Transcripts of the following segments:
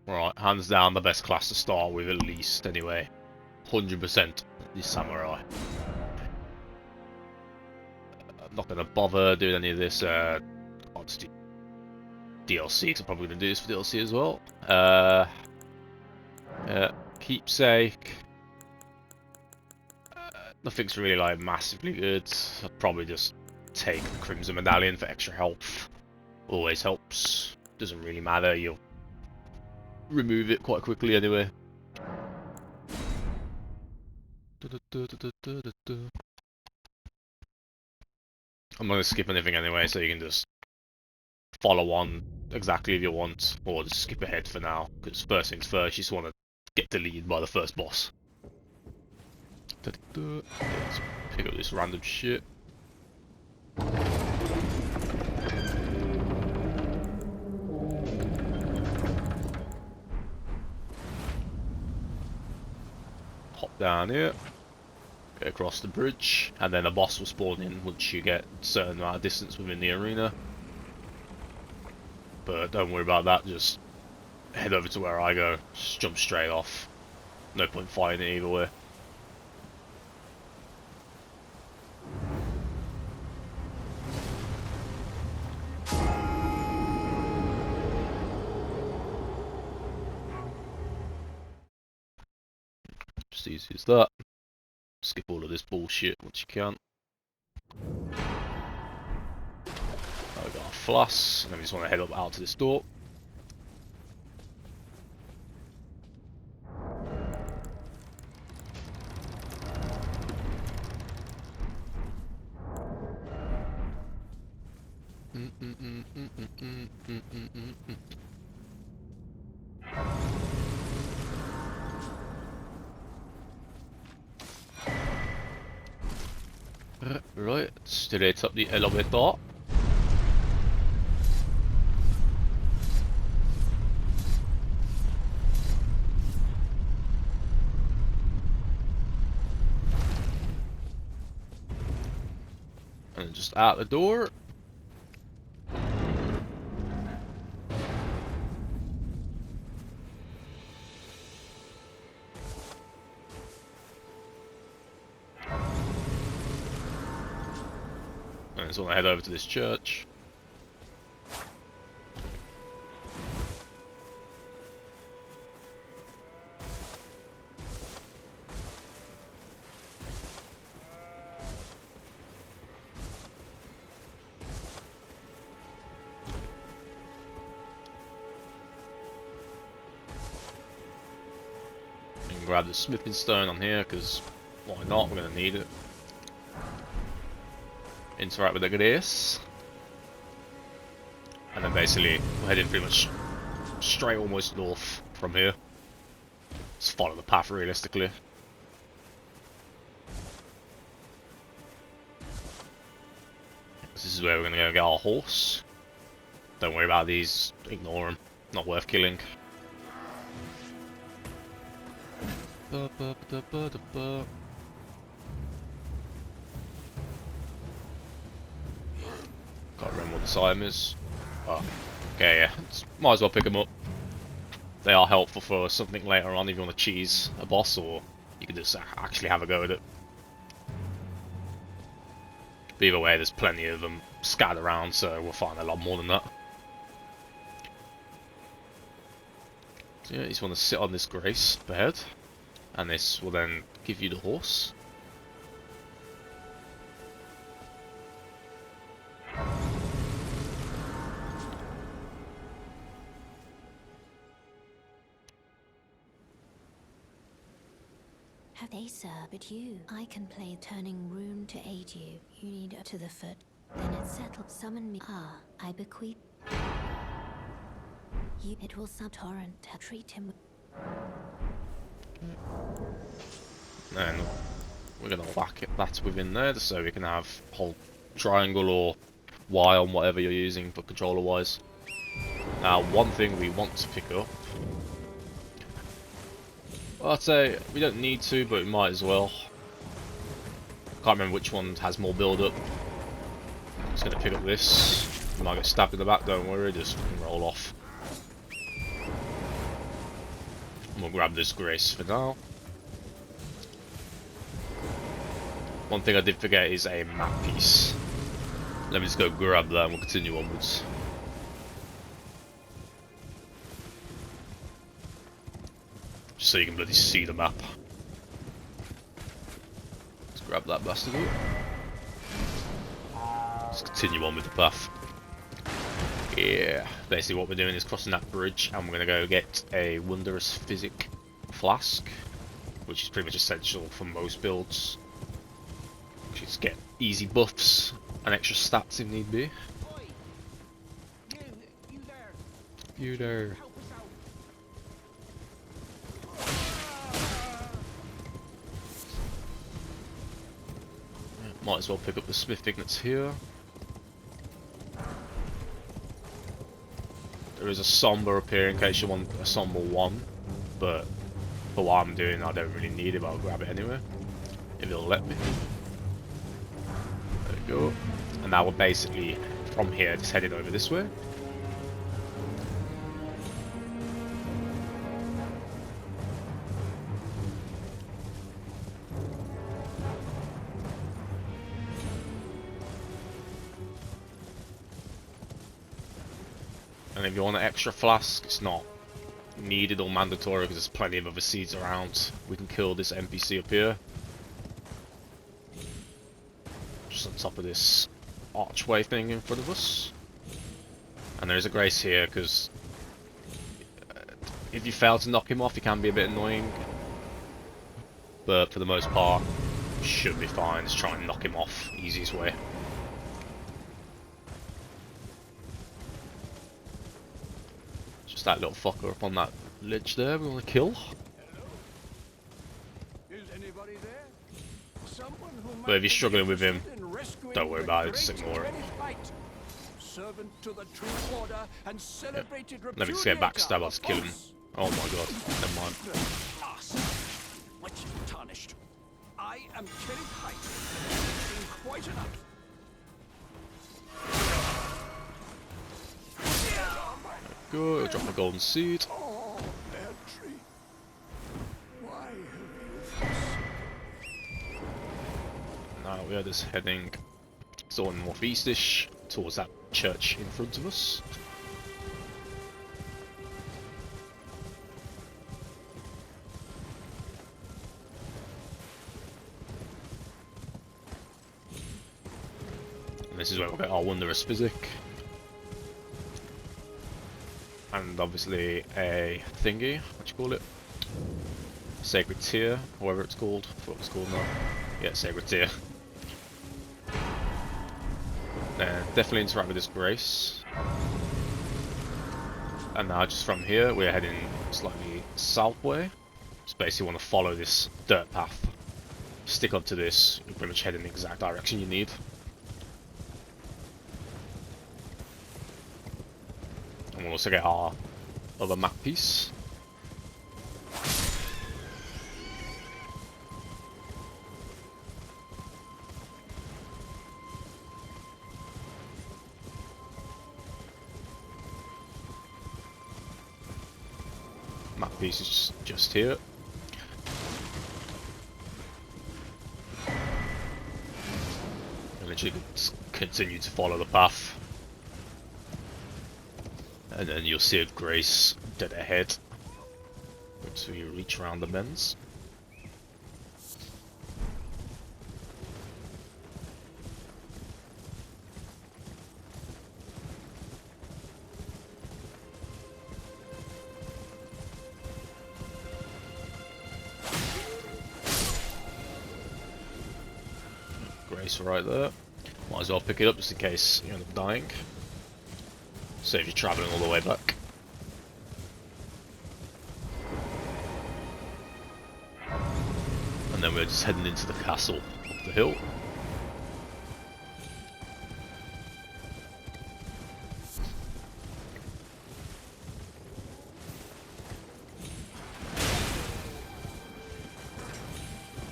Right, hands down the best class to start with at least, anyway. 100% this samurai. I'm not going to bother doing any of this obviously DLC, because I'm probably going to do this for DLC as well. Keepsake. Nothing's really like massively good. I'll probably just take the Crimson Medallion for extra health. Always helps. Doesn't really matter, you'll remove it quite quickly anyway. I'm not going to skip anything anyway, so you can just follow on exactly if you want, or just skip ahead for now, because first things first, you just want to get deleted by the first boss. Let's pick up this random shit. Hop down here. Get across the bridge, and then a boss will spawn in once you get a certain amount of distance within the arena. But don't worry about that, just head over to where I go, just jump straight off. No point fighting it either way. Just easy as that. Skip all of this bullshit once you can. I got a floss, and then we just want to head up out to this door. Right, straight up the elevator. And just out the door. And just want to head over to this church. And grab the smithing stone on here, because why not? We're going to need it. Interact with the goddess. And then basically we're heading pretty much straight almost north from here. Just follow the path realistically. This is where we're gonna go get our horse. Don't worry about these, ignore them. Not worth killing. Can't remember what the time is. Oh, okay, yeah. Might as well pick them up. They are helpful for something later on if you want to cheese a boss, or you can just actually have a go at it. But either way, there's plenty of them scattered around, so we'll find a lot more than that. So yeah, you just want to sit on this grace up ahead, and this will then give you the horse. Have they, sir, but you? I can play turning rune to aid you. You need to the foot. Then it's settled. Summon me. Ah, I bequeath. You. It will sub-torrent. Treat him. Then we're gonna whack it. That's within there, just so we can have hold triangle or Y on whatever you're using for controller wise. Now, one thing we want to pick up. I'd say we don't need to, but we might as well. Can't remember which one has more build up. Just gonna pick up this. I might get stabbed in the back, don't worry, just roll off. We'll grab this Grace for now. One thing I did forget is a map piece. Let me just go grab that and we'll continue onwards. Just so you can bloody see the map. Let's grab that bastard up. Let's continue on with the path. Yeah, basically what we're doing is crossing that bridge and we're going to go get a Wondrous Physic Flask, which is pretty much essential for most builds. Just get easy buffs and extra stats if need be. Oi. You there. You there. Help us out. Might as well pick up the smithing that's here. There is a somber up here in case you want a somber one, but for what I'm doing I don't really need it, but I'll grab it anyway, if it'll let me. There we go. And now we're basically, from here, just heading over this way. And if you want an extra flask, it's not needed or mandatory because there's plenty of other seeds around. We can kill this NPC up here. Just on top of this archway thing in front of us. And there is a Grace here because if you fail to knock him off, he can be a bit annoying. But for the most part, should be fine. Just try and knock him off, easiest way. That little fucker up on that ledge there, we want to kill. Hello? Is anybody there? Someone who But if you're struggling with him, in rescuing don't worry the about it, just great ignore it. British light. Servant to the true order and celebrated Let me just get backstab, I'll just kill him. False. Oh my god, never mind. Us. Much tarnished. I am Kenneth Height. Seen quite enough. Go, I'll drop my golden seed. Oh, Bertree. Why have you Now we are just heading sort of northeastish towards that church in front of us. And this is where we'll get our Wondrous Physic. And obviously a thingy, what you call it? Sacred Tear, however it's called. I forgot what it's called now. Yeah, Sacred Tear. Definitely interact with this Grace. And now just from here, we're heading slightly south way. Just basically want to follow this dirt path. Stick onto this, you pretty much head in the exact direction you need. And we'll also get our other map piece. Map piece is just here. And literally just continue to follow the path. And then you'll see a Grace dead ahead once we reach around the bends. Grace right there. Might as well pick it up just in case you end up dying. So if you're travelling all the way back. And then we're just heading into the castle up the hill.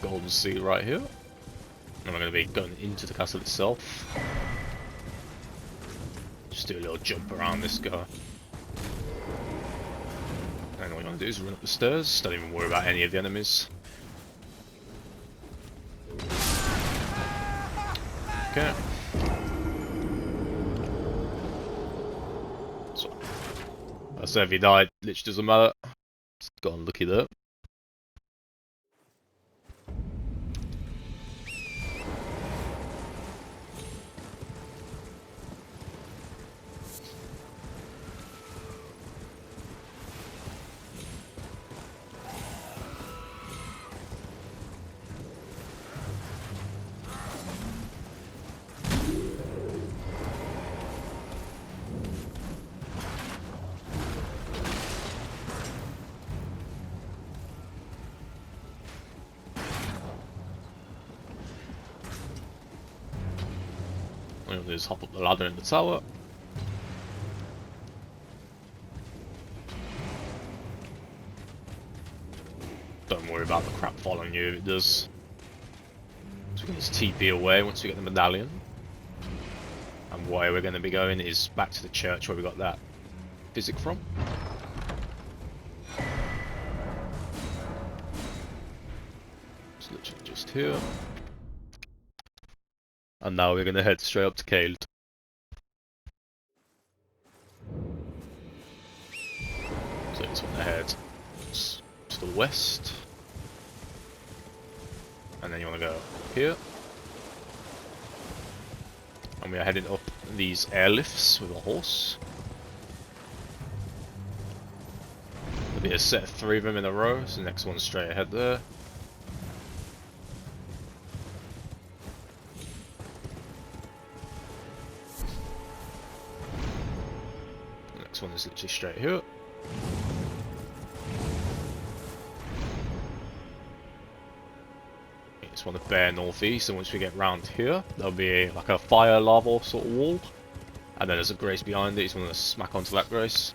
Golden Sea right here. And we're going to be going into the castle itself. Just do a little jump around this guy. And all you want to do is run up the stairs. Don't even worry about any of the enemies. Okay. So, I said if he died, literally doesn't matter. Just got unlucky there. All you want to do is hop up the ladder in the tower. Don't worry about the crap following you if it does. So we can just TP away once we get the medallion. And where we're going to be going is back to the church where we got that physic from. It's literally just here. And now we're going to head straight up to Kale. So I just want to head to the west. And then you want to go here. And we are heading up these airlifts with a horse. There'll be a set of 3 of them in a row, so the next one's straight ahead there. The next one is literally straight here. Just want to bear northeast, and once we get round here, there'll be like a fire lava sort of wall, and then there's a grace behind it. You just want to smack onto that grace.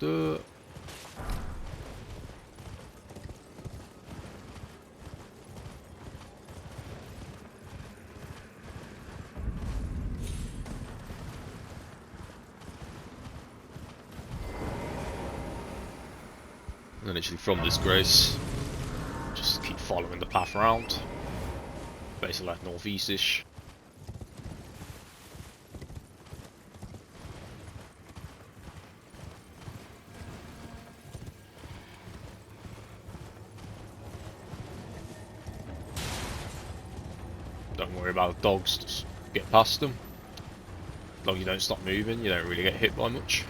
And then literally from this grace, just keep following the path around, basically like northeast-ish. Don't worry about the dogs, just get past them. As long as you don't stop moving, you don't really get hit by much.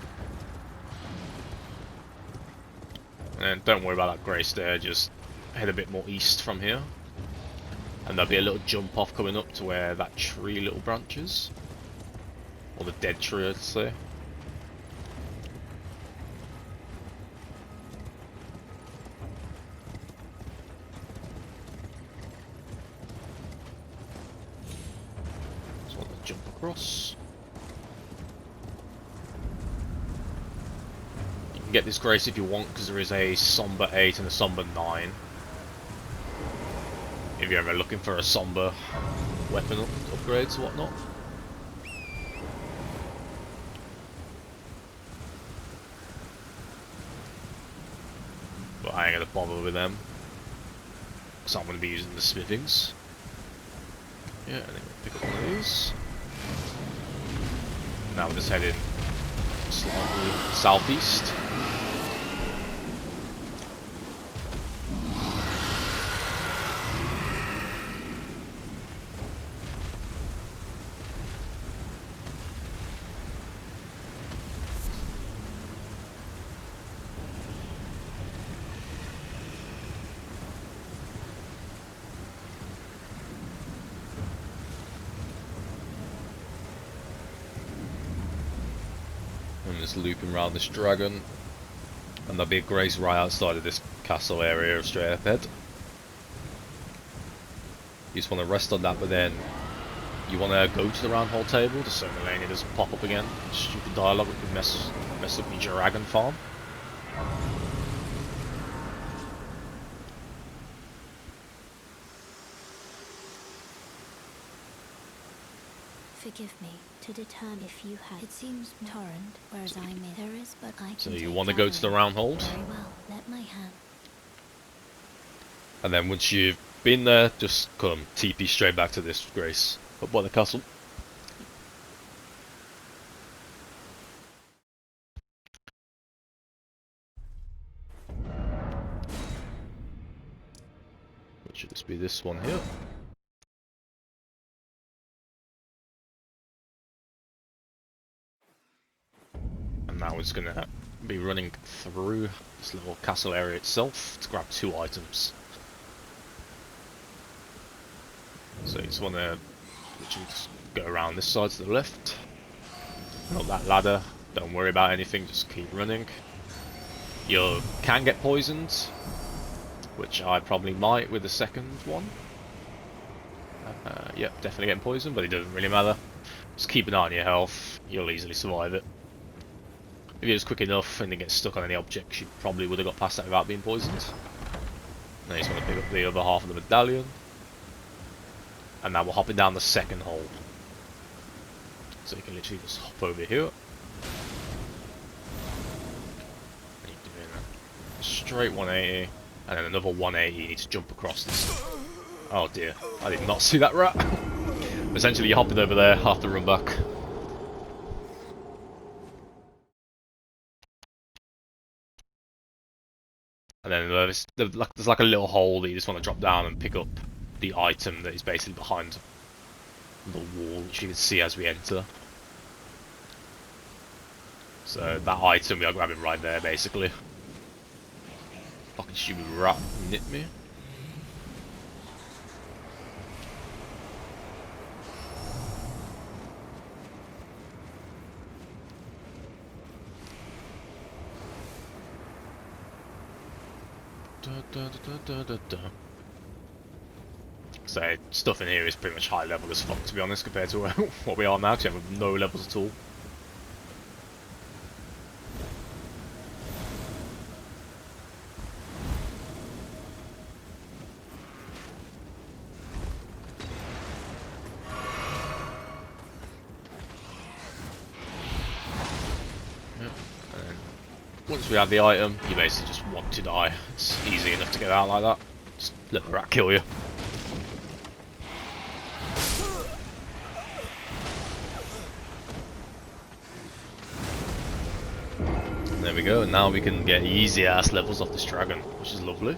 And don't worry about that grace there, just head a bit more east from here. And there'll be a little jump off coming up to where that tree little branches. Or the dead tree, I'd say. Just want to jump across. You can get this grace if you want, because there is a Somber 8 and a Somber 9. If you're ever looking for a Somber weapon upgrades or whatnot. But I ain't gonna bother with them, because I'm gonna be using the smithings. Yeah, and then pick up one of these. Now we're just heading slightly southeast. I'm just looping around this dragon, and there'll be a grace right outside of this castle area straight ahead. You just want to rest on that, but then you want to go to the round hole table just so Melania doesn't pop up again. Stupid dialogue that could mess up your dragon farm. For forgive me, to determine if you had. It seems torrent, whereas I'm in. There is, but I can. So you take want to go to the gathering. round hold, Very well. Let my hand. and then once you've been there, just come TP straight back to this Grace up by the castle. Which should just be this one here. And now it's gonna be running through this little castle area itself to grab 2 items. So you just want to literally just go around this side to the left. Not that ladder. Don't worry about anything. Just keep running. You can get poisoned, which I probably might with the second one. Yep, definitely getting poisoned, but it doesn't really matter. Just keep an eye on your health. You'll easily survive it. If you're just quick enough and you get stuck on any objects, you probably would have got past that without being poisoned. Now you just want to pick up the other half of the medallion. And now we're hopping down the second hole. So you can literally just hop over here. And you're doing a straight 180. And then another 180, you need to jump across this. Oh dear, I did not see that rat. Essentially you're hopping over there, have to run back. And then there's like a little hole that you just want to drop down and pick up the item that is basically behind the wall, which you can see as we enter. So that item we are grabbing right there, basically. Fucking stupid rat nipped me. So stuff in here is pretty much high level as fuck, to be honest, compared to what we are now, because we have no levels at all. Yep. And then once we have the item, you basically just want to die. It's easy enough to get out like that. Just let the rat kill you. There we go, and now we can get easy ass levels off this dragon, which is lovely.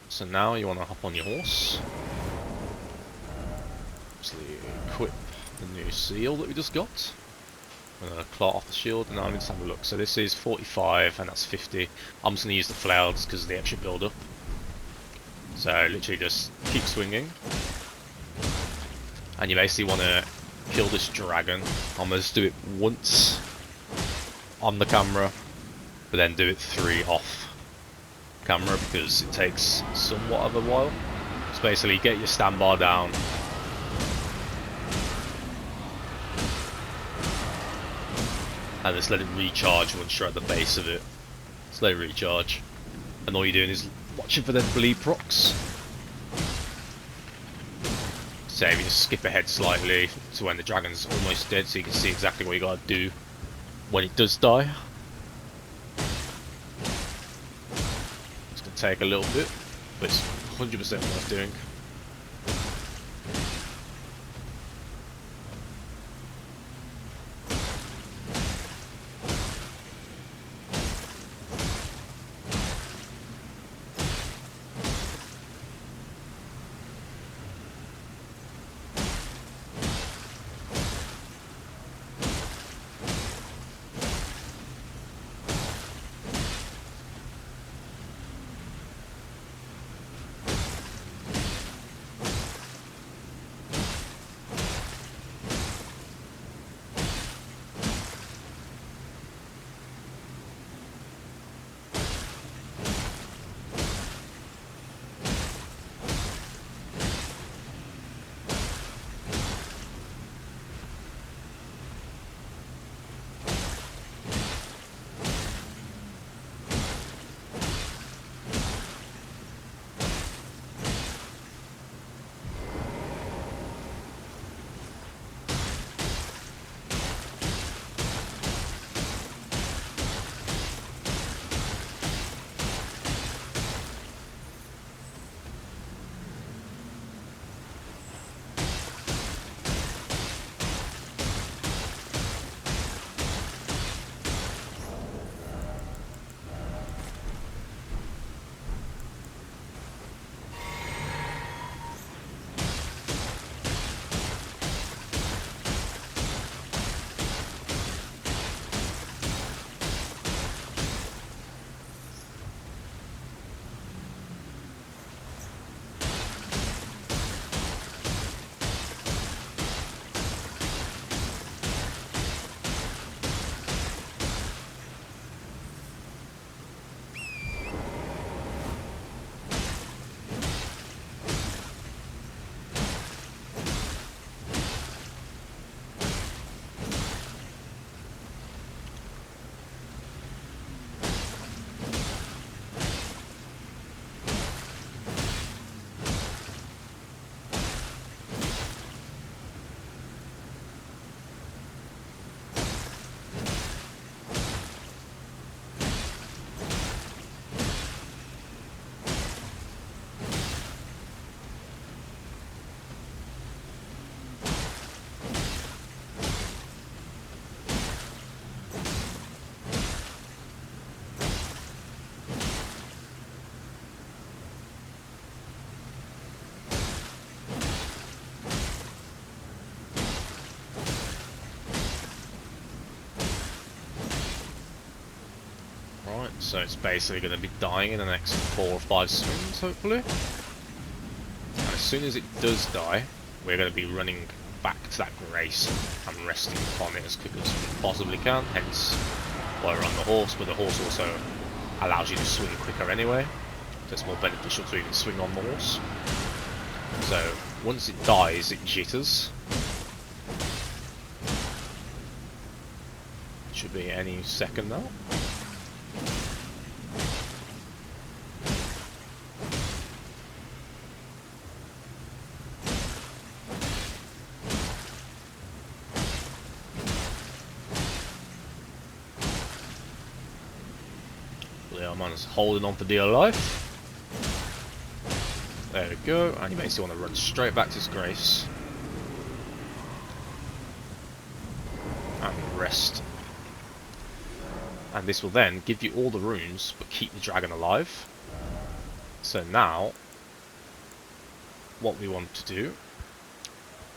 So now you want to hop on your horse. Obviously equip the new seal that we just got. I'm going to claw off the shield, and now let's have a look. So this is 45 and that's 50. I'm just going to use the flouds because of the extra build up. So literally just keep swinging. And you basically want to kill this dragon. I'm going to do it once on the camera, but then do it 3 off camera because it takes somewhat of a while. So basically get your standbar down. And just let it recharge once you're at the base of it. Just let it recharge. And all you're doing is watching for them bleed procs. So if you just skip ahead slightly to when the dragon's almost dead so you can see exactly what you gotta do when it does die. It's gonna take a little bit, but it's 100% worth doing. So it's basically going to be dying in the next 4 or 5 swings, hopefully. And as soon as it does die, we're going to be running back to that grace and resting upon it as quick as we possibly can, hence why we're on the horse, but the horse also allows you to swing quicker anyway, so it's more beneficial to even swing on the horse. So once it dies, it jitters. Should be any second now. Yeah, man's holding on for dear life. There we go, and you basically want to run straight back to his grace. And rest. And this will then give you all the runes, but keep the dragon alive. So now, what we want to do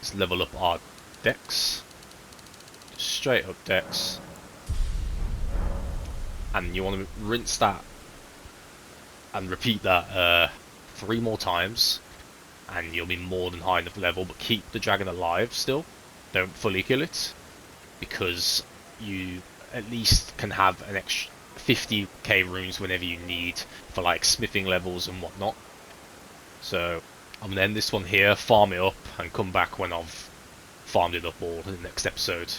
is level up our dex. Straight up dex. And you want to rinse that and repeat that 3 more times, and you'll be more than high enough level, but keep the dragon alive still. Don't fully kill it, because you at least can have an extra 50k runes whenever you need for like smithing levels and whatnot. So I'm going to end this one here, farm it up, and come back when I've farmed it up all in the next episode.